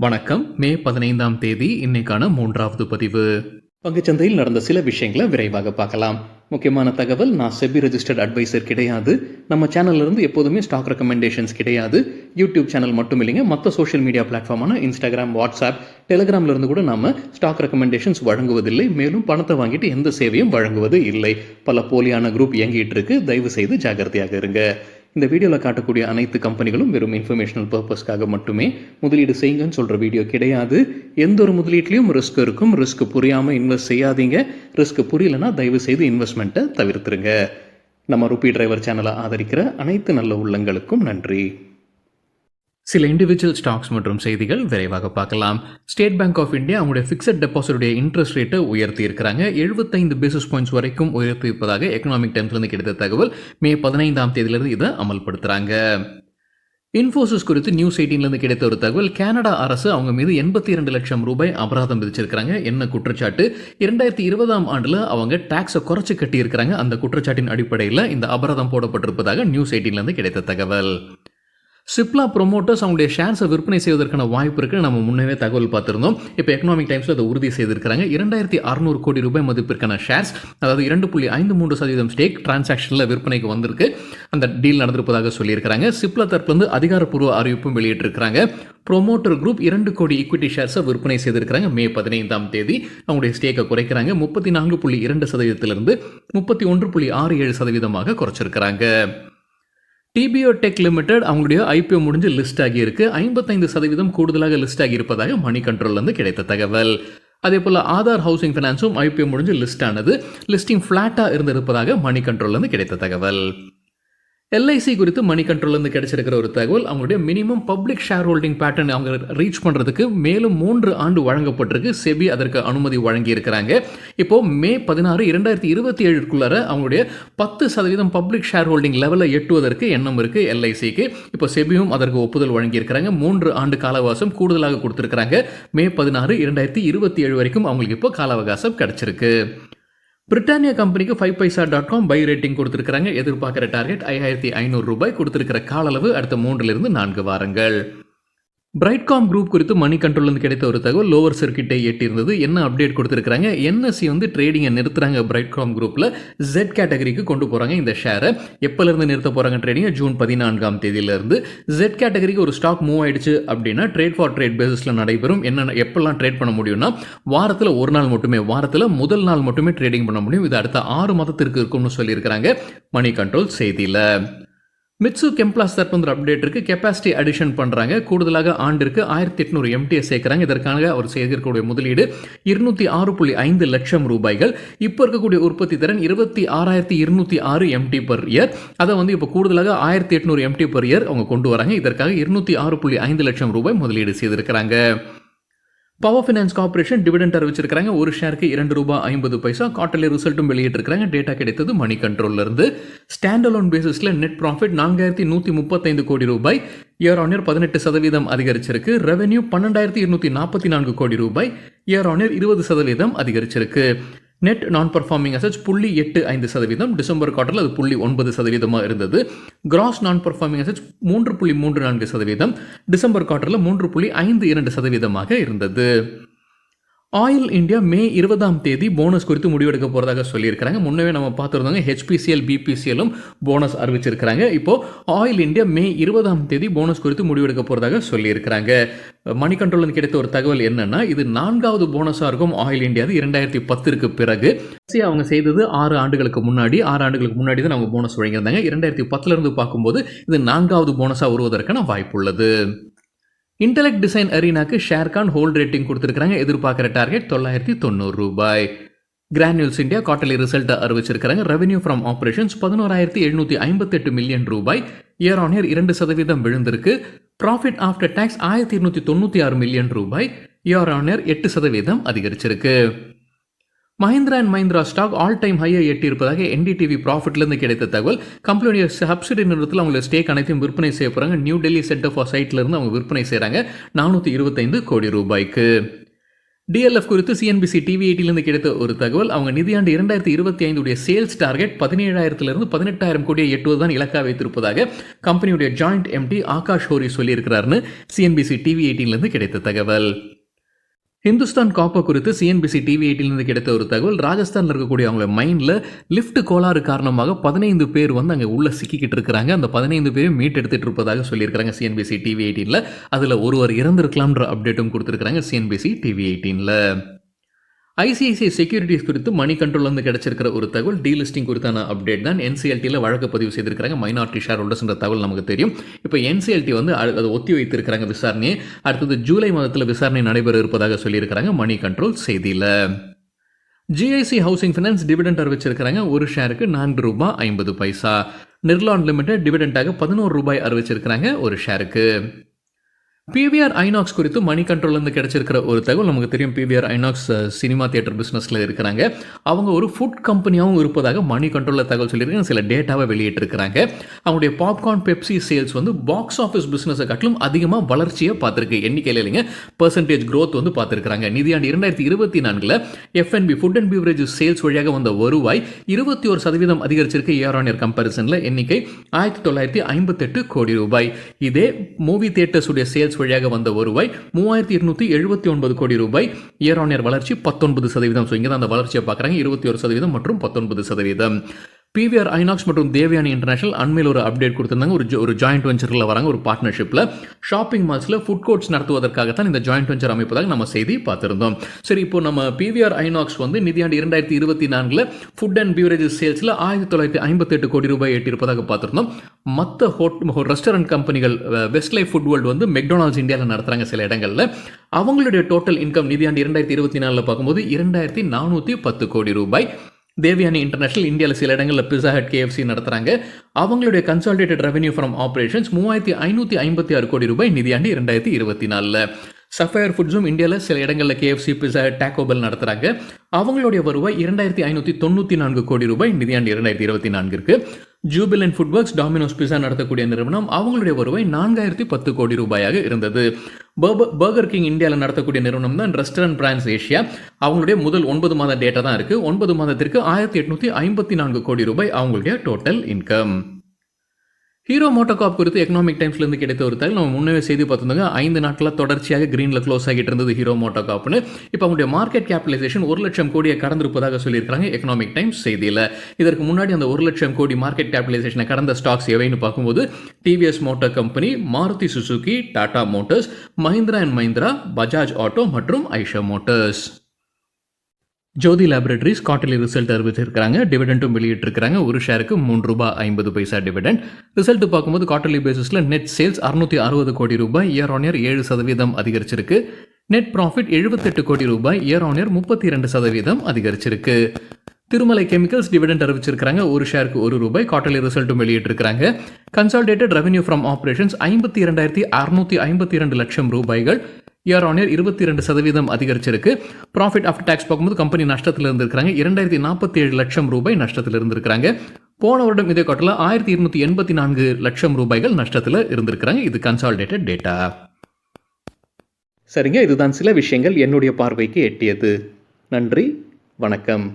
வணக்கம். மே 15ஆம் தேதி இன்னைக்கான 3வது பதிவு. பங்குச்சந்தையில் நடந்த சில விஷயங்களை விரைவாக பார்க்கலாம். முக்கியமான தகவல், நான் செபி ரெஜிஸ்டர்ட் அட்வைசர் கிடையாது. நம்ம சேனல்ல இருந்து எப்போதுமே ஸ்டாக் ரெக்கமெண்டேஷன்ஸ் கிடையாது. யூடியூப் சேனல் மட்டும் இல்லைங்க, மற்ற சோஷியல் மீடியா பிளாட்ஃபார்மான இன்ஸ்டாகிராம், வாட்ஸ்அப், டெலிகிராம்ல இருந்து கூட நம்ம ஸ்டாக் ரெக்கமெண்டேஷன்ஸ் வழங்குவதில்லை. மேலும் பணத்தை வாங்கிட்டு எந்த சேவையும் வழங்குவது இல்லை. பல போலியான குரூப் இயங்கிட்டு இருக்கு. தயவு செய்து ஜாகிரதையாக இருங்க. இந்த வீடியோவில் காட்டக்கூடிய அனைத்து கம்பெனிகளும் வெறும் இன்ஃபர்மேஷனல் பர்பஸ்க்காக மட்டுமே முதலீடு செய்யுங்கன்னு சொல்கிற வீடியோ கிடையாது. எந்த ஒரு முதலீட்லையும் ரிஸ்க் இருக்கும். ரிஸ்க் புரியாமல் இன்வெஸ்ட் செய்யாதீங்க. ரிஸ்க் புரியலன்னா தயவு செய்து இன்வெஸ்ட்மெண்ட்டை தவிர்த்துருங்க. நம்ம ருபி டிரைவர் சேனலை ஆதரிக்கிற அனைத்து நல்ல உள்ளங்களுக்கும் நன்றி. சில இண்டிவிஜுவல் ஸ்டாக்ஸ் மற்றும் செய்திகள் விரைவாக பார்க்கலாம். ஸ்டேட் பேங்க் ஆஃப் இந்தியா அவங்களுடைய ஃபிக்ஸட் டெபாசிட்டுடைய இன்ட்ரெஸ்ட் ரேட்டை உயர்த்தி இருக்கிறாங்க. 75 பேசிஸ் பாயிண்ட்ஸ் வரைக்கும் உயர்த்தி இருப்பதாக எக்கனாமிக் டைம்ஸ்லேருந்து கிடைத்த தகவல். மே 15ஆம் தேதியிலிருந்து இதை அமல்படுத்துகிறாங்க. இன்ஃபோசிஸ் குறித்து நியூஸ் 18லேருந்து கிடைத்த ஒரு தகவல், கனடா அரசு அவங்க மீது 82 லட்சம் ரூபாய் அபராதம் விதிச்சிருக்காங்க. என்ன குற்றச்சாட்டு? 2020ஆம் ஆண்டில் அவங்க டாக்ஸை குறைச்சி கட்டியிருக்கிறாங்க. அந்த குற்றச்சாட்டின் அடிப்படையில் இந்த அபராதம் போடப்பட்டிருப்பதாக நியூஸ் 18லேருந்து கிடைத்த தகவல். சிப்லா ப்ரொமோட்டர்ஸ் அவங்களுடைய ஷேர்ஸை விற்பனை செய்வதற்கான வாய்ப்பு இருக்குன்னு நம்ம முன்னே தகவல் பார்த்துருந்தோம். இப்போ எக்கனாமிக் டைம்ஸில் அதை உறுதி செய்திருக்கிறாங்க. 2600 கோடி ரூபாய் மதிப்பிற்கான ஷேர்ஸ், அதாவது 2.53% ஸ்டேக் டிரான்சாக்ஷனில் விற்பனைக்கு வந்திருக்கு. அந்த டீல் நடந்திருப்பதாக சொல்லியிருக்கிறாங்க. சிப்லா தரப்புலேருந்து அதிகாரப்பூர்வ அறிவிப்பும் வெளியிட்டிருக்கிறாங்க. ப்ரொமோட்டர் குரூப் 2 கோடி ஈக்விட்டி ஷேர்ஸை விற்பனை செய்திருக்கிறாங்க. மே 15ஆம் தேதி அவங்களுடைய ஸ்டேக்கை குறைக்கிறாங்க. 34.2%லிருந்து 31.67%ஆக குறைச்சிருக்கிறாங்க. டிபிஓ டெக் லிமிடெட் அவங்களுடைய ஐபிஓ முடிஞ்சு லிஸ்ட் ஆகியிருக்கு. 55% கூடுதலாக லிஸ்ட் ஆகியிருப்பதாக மணி கண்ட்ரோல்லேருந்து கிடைத்த தகவல். அதே போல் ஆதார் ஹவுசிங் ஃபைனான்ஸும் ஐபிஓ முடிஞ்சு லிஸ்ட் ஆனது. லிஸ்டிங் ஃப்ளாட்டாக இருந்திருப்பதாக மணி கண்ட்ரோல்லேருந்து கிடைத்த தகவல். எல்ஐசி குறித்து மணி கண்ட்ரோல்லேருந்து கிடைச்சிருக்கிற ஒரு தகவல், அவங்களுடைய minimum public share holding pattern அவங்க ரீச் பண்ணுறதுக்கு மேலும் 3 ஆண்டு வழங்கப்பட்டிருக்கு. செபி அதற்கு அனுமதி வழங்கியிருக்கிறாங்க. இப்போது மே 16, 2027க்குள்ளார அவங்களுடைய 10% பப்ளிக் ஷேர் ஹோல்டிங் லெவலில் எட்டுவதற்கு எண்ணம் இருக்குது எல்ஐசிக்கு. இப்போ செபியும் அதற்கு ஒப்புதல் வழங்கியிருக்கிறாங்க. 3 ஆண்டு கால அவகாசம் கூடுதலாக கொடுத்துருக்குறாங்க. மே 16, 2027 வரைக்கும் அவங்களுக்கு இப்போ கால அவகாசம் கிடைச்சிருக்கு. பிரிட்டானியா கம்பெனிக்கு 5paisa.com பை ரேட்டிங் கொடுத்துருக்காங்க. எதிர்பார்க்குற டார்கெட் 5500 ரூபாய். கொடுத்துருக்கிற கால அளவு அடுத்த 3லிருந்து 4 வாரங்கள். பிரைட்காம் குரூப் குறித்து மணி கண்ட்ரோல்லேருந்து கிடைத்த ஒரு தகவல், லோவர் சர்க்கிட்டை எட்டியிருந்தது. என்ன அப்டேட் கொடுத்துருக்காங்க? என்எஸ்சி ட்ரேடிங்கை நிறுத்துறாங்க. பிரைட்காம் குரூப்பில் ஜெட் கேட்டகரிக்கு கொண்டு போகிறாங்க. இந்த ஷேரை எப்போலேருந்து நிறுத்த போகிறாங்க ட்ரேடிங்கை? ஜூன் 14ஆம் தேதியிலேருந்து. ஜெட் கேட்டகரிக்கு ஒரு ஸ்டாக் மூவ் ஆயிடுச்சு அப்படின்னா ட்ரேட் ஃபார் ட்ரேட் பேசிஸில் நடைபெறும். எப்பெல்லாம் ட்ரேட் பண்ண முடியும்னா, வாரத்தில் ஒரு நாள் மட்டுமே, வாரத்தில் முதல் நாள் மட்டுமே ட்ரேடிங் பண்ண முடியும். இது அடுத்த 6 மாதத்திற்கு இருக்கும்னு சொல்லியிருக்கிறாங்க மணி கண்ட்ரோல் செய்தியில். மிட்சு கெம்ப்ளாஸ் தரப்பு அப்டேட் இருக்குது. கெப்பாசிட்டி அடிஷன் பண்ணுறாங்க. கூடுதலாக ஆண்டிற்கு 1800 MTS சேர்க்குறாங்க. இதற்காக அவர் செய்திருக்கக்கூடிய முதலீடு 206.5 லட்சம் ரூபாய்கள். இப்போ இருக்கக்கூடிய உற்பத்தி திறன் 26,206 MT per year. அதை இப்போ கூடுதலாக 1800 MT per year அவங்க கொண்டு வராங்க. இதற்காக 206.5 லட்சம் ரூபாய் முதலீடு செய்திருக்கிறாங்க. பவர் ஃபைனான்ஸ் கார்பரேஷன் டிவிடெண்ட் அறிவிச்சிருக்காங்க. ஒரு ஷேருக்கு 2 ரூபாய் 50 பைசா. குவார்ட்டர்லி ரிசல்ட்டும் வெளியிட்டிருக்காங்க. டேட்டா கிடைத்தது மணி கண்ட்ரோல்லேருந்து. ஸ்டாண்ட் அலோன் பேசிஸில் நெட் ப்ராஃபிட் 4135 கோடி ரூபாய், இயர் ஆன் இயர் 18% அதிகரிச்சிருக்கு. ரெவென்யூ 12244 கோடி ரூபாய், இயர் ஆன் இயர் 20% அதிகரிச்சிருக்கு. நெட் நான் பர்ஃபார்மிங் அசெட்ஸ் 0.85%, டிசம்பர் குவார்ட்டரில் அது 0.9% இருந்தது. கிராஸ் நான் பர்ஃபார்மிங் அசெட்ஸ் 3.34%, டிசம்பர் குவார்ட்டரில் 3.52% இருந்தது. ஆயில் இந்தியா மே 20ஆம் தேதி போனஸ் குறித்து முடிவெடுக்க போகிறதாக சொல்லியிருக்கிறாங்க. முன்னவே நம்ம பார்த்துருந்தாங்க, HPCL, BPCLும் போனஸ் அறிவிச்சிருக்கிறாங்க. இப்போது ஆயில் இந்தியா மே 20ஆம் தேதி போனஸ் குறித்து முடிவெடுக்க போகிறதாக சொல்லியிருக்கிறாங்க. மணி கண்ட்ரோலுக்கு கிடைத்த ஒரு தகவல் என்னன்னா, இது 4வது போனஸாக இருக்கும் ஆயில் இந்தியா 2010க்கு பிறகு. அவங்க செய்தது 6 ஆண்டுகளுக்கு முன்னாடி தான் அவங்க போனஸ் வழங்கியிருந்தாங்க. 2010லேருந்து பார்க்கும்போது இது 4வது போனஸாக வருவதற்கான வாய்ப்பு உள்ளது. இன்டெலெக்ட் டிசைன் அரீனாக்கு ஷேர்கான் ஹோல்ட் ரேட்டிங் கொடுத்துருக்காங்க. எதிர்பார்க்குற டார்கெட் 990 ரூபாய். கிரானியூல்ஸ் இந்தியா குவார்ட்டர்லி ரிசல்ட்டை அறிவிச்சிருக்காங்க. ரெவென்யூ ஃப்ரம் ஆப்ரேஷன்ஸ் 11,758 மில்லியன் ரூபாய், இயர் ஆன் இயர் 2% விழுந்திருக்கு. ப்ராஃபிட் ஆஃப்டர் டாக்ஸ் 1296 மில்லியன் ரூபாய், இயர் ஆன் இயர் 8% அதிகரிச்சிருக்கு. Mahindra and Mahindra stock all time ஹையை எட்டியிருப்பதாக NDTV ப்ராஃபிட்லேருந்து கிடைத்த தகவல். கம்பெனியுடைய சப்சிடி நிறுவனத்தில் அவங்களோட ஸ்டேக் அனைத்தையும் விற்பனை செய்ய போகிறாங்க. நியூ டெல்லி சென்டர் ஃபார் சைட்லேருந்து அவங்க விற்பனை செய்கிறாங்க 425 கோடி ரூபாய்க்கு. DLF குறித்து CNBC TV 18 கிடைத்த ஒரு தகவல். அவங்க நிதியாண்டு 2025 உடைய சேல்ஸ் டார்கெட் 17,000 18,000 கோடியை எட்டுவதுதான் இலக்கா வைத்திருப்பதாக கம்பெனியுடைய ஜாயிண்ட் MD ஆகாஷ் ஹோரி சொல்லியிருக்கிறார்னு CNBC TV 18 கிடைத்த தகவல். ஹிந்துஸ்தான் காப்பர் குறித்து CNBC TV 18 கிடைத்த ஒரு தகவல். ராஜஸ்தானில் இருக்கக்கூடிய அவங்கள மைண்டில் லிஃப்ட் கோளாறு காரணமாக 15 பேர் அங்கே உள்ள சிக்கிக்கிட்டு இருக்கிறாங்க. அந்த 15 பேரும் மீட் எடுத்துட்டு இருப்பதாக சொல்லியிருக்கிறாங்க CNBC TV 18. அதில் ஒருவர் இறந்திருக்கலாம்ன்ற அப்டேட்டும் கொடுத்துருக்காங்க CNBC TV 18. ICICI செக்யூரிட்டிஸ் குறித்து மணி கண்ட்ரோல் கிடைச்சிருக்கிற ஒரு தகவல். டீலிஸ்டிங் குறித்தான அப்டேட் தான். NCLTயில் வழக்கு பதிவு செய்திருக்கிறாங்க. மைனாரிட்டி ஷேர் ஹோல்டர்ஸ்ன்ற தகவல் நமக்கு தெரியும். இப்போ NCLT அதை ஒத்தி வைத்திருக்கிறாங்க விசாரணையை. அடுத்தது ஜூலை மாதத்தில் விசாரணை நடைபெற இருப்பதாக சொல்லியிருக்கிறாங்க மணி கண்ட்ரோல் செய்தியில். GIC ஹவுசிங் ஃபைனான்ஸ் டிவிடெண்ட் அறிவிச்சிருக்கிறாங்க. ஒரு ஷேருக்கு ₹4.50. நிர்லான் லிமிடெட் டிவிடெண்டாக ₹11 அறிவிச்சிருக்கிறாங்க ஒரு ஷேருக்கு. PVR INOX குறித்து மணி கண்ட்ரோல் கிடைச்சிருக்கிற ஒரு தகவல். நமக்கு தெரியும் PVR INOX சினிமா தியேட்டர் பிஸ்னஸில் இருக்கிறாங்க. அவங்க ஒரு ஃபுட் கம்பெனியாகவும் இருப்பதாக மணி கண்ட்ரோலில் தகவல் சொல்லியிருக்காங்க. சில டேட்டாவை வெளியிட்டிருக்கிறாங்க. அவங்களுடைய popcorn Pepsi sales box office பிஸ்னஸை காட்டிலும் அதிகமாக வளர்ச்சியை பார்த்துருக்கு. எண்ணிக்கையில் இல்லைங்க, பெர்சன்டேஜ் க்ரோத் பார்த்துருக்காங்க. நிதியாண்டு 2024 F&B food and beverages sales வழியாக வந்த வருவாய் 21% அதிகரிச்சிருக்கு. இயர் ஆன் இயர் கம்பேரிசனில் எண்ணிக்கை ₹1,958 கோடி. இதே மூவி தியேட்டர்ஸ் உடைய சேல்ஸ் வழியாக வந்த வருவாய் ₹3,279 கோடி. இயர் ஆன் இயர் வளர்ச்சி 19%. ஸோ இங்கே தான் அந்த வளர்ச்சியை பார்க்குறாங்க. 21% மற்றும் 19%. PVR INOX மற்றும் தேவயானி இன்டர்நேஷனல் அண்மையில் ஒரு அப்டேட் கொடுத்திருந்தாங்க. ஒரு ஜாயிண்ட் வெஞ்சரில் வராங்க, ஒரு பார்ட்னர்ஷிப்பில் ஷாப்பிங் மால்ஸில் ஃபுட் கோர்ட்ஸ் நடத்துவதற்காகத்தான் இந்த ஜாயிண்ட் வெஞ்சர் அமைப்பதாக நம்ம செய்தி பார்த்திருந்தோம். சரி, இப்போ நம்ம PVR INOX நிதியாண்டு 2024 ஃபுட் அண்ட் பீவரேஜஸ் சேல்ஸில் ₹1,958 கோடி எட்டியிருப்பதாக பார்த்திருந்தோம். மற்ற ரெஸ்டாரண்ட் கம்பெனிகள் Westlife Foodworld McDonald's இந்தியாவில் நடத்துகிறாங்க சில இடங்களில். அவங்களுடைய டோட்டல் இன்கம் நிதியாண்டு 2024 பார்க்கும்போது ₹2,410 கோடி. தேவயானி இன்டர்நேஷனல் இந்தியாவில் சில இடங்களில் பிஸா ஹட் KFC நடத்துகிறாங்க. அவங்களுடைய கன்சாலிடேட்டட் ரெவென்யூ ஃப்ரம் ஆப்ரேஷன்ஸ் ₹3,556 கோடி நிதியாண்டு 2024. சஃபயர் ஃபுட்ஸும் இந்தியாவில் சில இடங்களில் KFC, பிஸா ஹட், டாக்கோ பெல் நடத்துகிறாங்க. அவங்களுடைய வருவாய் ₹2,594 கோடி நிதியாண்டு 2024. Jubilant food works Domino's pizza நடத்தக்கூடிய நிறுவனம், அவங்களுடைய வருவாய் ₹4,010 கோடி இருந்தது. பர்கர் கிங் இந்தியாவில் நடத்தக்கூடிய நிறுவனம் தான் ரெஸ்டாரண்ட் பிராண்ட்ஸ் ஏஷியா. அவங்களுடைய முதல் 9 மாத டேட்டா தான் இருக்குது. 9 மாதத்திற்கு ₹1,854 கோடி அவங்களுடைய டோட்டல் இன்கம். ஹீரோ மோட்டோகார்ப் குறித்து எக்கனாமிக் டைம்ஸ்லேருந்து கிடைத்த ஒரு தகவல். நம்ம முன்னே செய்தி பார்த்துருந்தாங்க. 5 நாட்களாக தொடர்ச்சியாக கிரீனில் க்ளோஸ் ஆகிட்டு இருந்தது ஹீரோ மோட்டோகார்ப்னு. இப்போ அவங்களுடைய மார்க்கெட் கேபிடலைசேஷன் 1,00,000 கோடியை கடந்திருப்பதாக சொல்லியிருக்காங்க எக்கனாமிக் டைம்ஸ் செய்தியில். இதற்கு முன்னாடி அந்த 1,00,000 கோடி மார்க்கெட் கேபிடலைசேஷனை கடந்த ஸ்டாக்ஸ் எவைன்னு பார்க்கும்போது TVS motor company, Maruti Suzuki, Tata Motors, Mahindra and Mahindra, Bajaj auto மற்றும் ஐஷா மோட்டார்ஸ். ஜோதி லேபரேட்டரிஸ் குவார்டர்லி ரிசல்ட் அறிவிச்சிருக்காங்க. டிவிடெண்டும் வெளியிட்டிருக்கிறாங்க. ஒரு ஷேருக்கு ₹3.50 டிவிடெண்ட். ரிசல்ட் பார்க்கும்போது குவார்டர்லி பேசிஸில் நெட் சேல்ஸ் ₹660 கோடி, இயர் ஆன் இயர் 7% அதிகரிச்சிருக்கு. நெட் ப்ராஃபிட் ₹78 கோடி, இயர் ஆன் இயர் 32% அதிகரிச்சிருக்கு. திருமலை கெமிக்கல்ஸ் டிவிடெண்ட் அறிவிச்சிருக்காங்க. ஒரு ஷேருக்கு ₹1. குவார்டர்லி ரிசல்ட்டும் வெளியிட்டிருக்காங்க. கன்சாலிடேட்டட் ரெவென்யூ ஃப்ரம் ஆப்ரேஷன்ஸ் ₹52,652 லட்சம். இயர் ஆன் இயர் 22% அதிகரிச்சிருக்கு. ப்ராஃபிட் ஆஃப்டர் டாக்ஸ் பார்க்கும்போது கம்பெனி நஷ்டத்தில் இருந்திருக்காங்க. ₹2,047 லட்சம் நஷ்டத்தில் இருந்திருக்காங்க. போன வருடம் இதே குவார்ட்டரில் ₹1,284 லட்சம் நஷ்டத்தில் இருந்திருக்கிறாங்க. இது கன்சாலிடேட்டட் டேட்டா. சரிங்க, இதுதான் சில விஷயங்கள் என்னுடைய பார்வைக்கு எட்டியது. நன்றி, வணக்கம்.